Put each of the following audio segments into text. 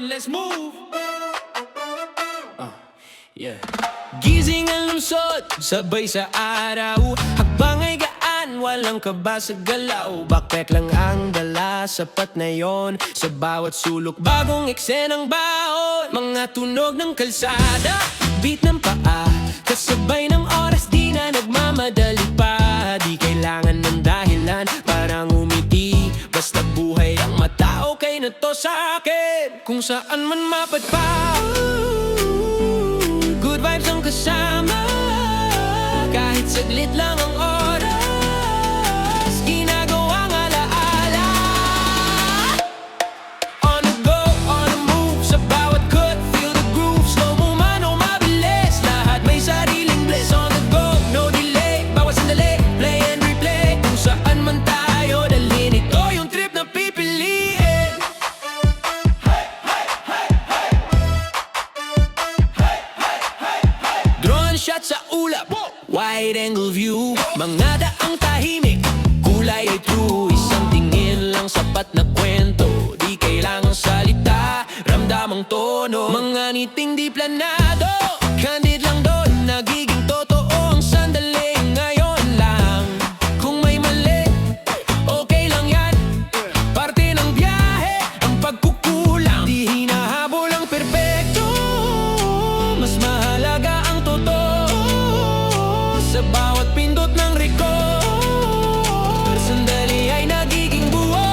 and let's move. Yeah. Gising ang lungsod, sabay sa araw. Hakbang ay gaan, walang kaba sa galaw. Backpack lang ang dala, sapat na yon. Sa bawat sulok, bagong eksenang baon. Mga tunog ng kalsada, beat ng paa. Kasabay ng oras, di na nagmamadali pa. Di kailangan ng dahilan, parang umiti. Basta buhay ang mata, okay na to sa akin. Kung saan man mapadpa, good vibes ang kasama. Kahit saglit lang ang oras, ginagawang alaala. On the go, on the move, sa bawat cut, feel the groove. Slow mo man o mabilis, lahat may sariling bliss. On the go, no delay, bawat sandali, play and replay. Kung saan man tayo, dalhin ito yung trip na pipiliin. Drone shot sa ulap, wide angle view. Mga daang tahimik, kulay ay true. Isang tingin lang sapat na kwento. Di kailangang salita, ramdamang tono. Mga ngiting di planado, candid lang doon. Nagiging totoo ang sandali. Ngayon lang, kung may mali, okay lang yan. Parte ng biyahe, ang pagkukulang. Di hinahabol ang perpekto, mas mahalaga ang totoo. Sa bawat pindot ng record, sandali ay nagiging buo.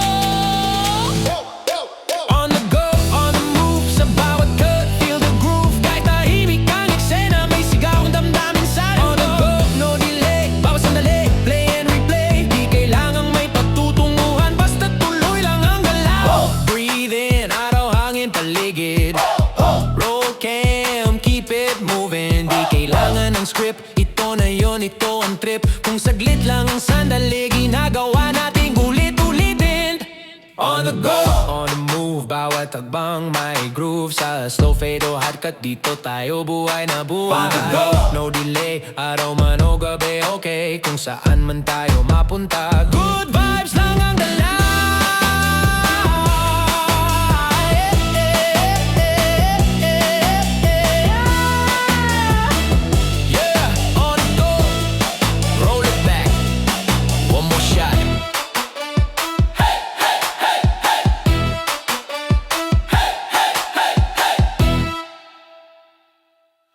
On the go, on the move, sa bawat cut, feel the groove. Kahit tahimik ang eksena, may sigaw ang damdamin sa loob. On the go, no delay, bawat sandali, play and replay. Di kailangang may pagtutunguhan, basta tuloy lang ang galaw. Breathe in, araw, hangin, paligid. Roll cam, keep it moving. Di kailangan ng script, ito na yon, ito ang trip. Kung saglit lang ang sandali, ginagawa nating ulit-ulitin. On the go, on the move, bawat tagbang may groove. Sa slow fade o hard cut, dito tayo buhay na buhay. On the go, no delay, araw man o gabi, okay. Kung saan man tayo mapunta, good vibes lang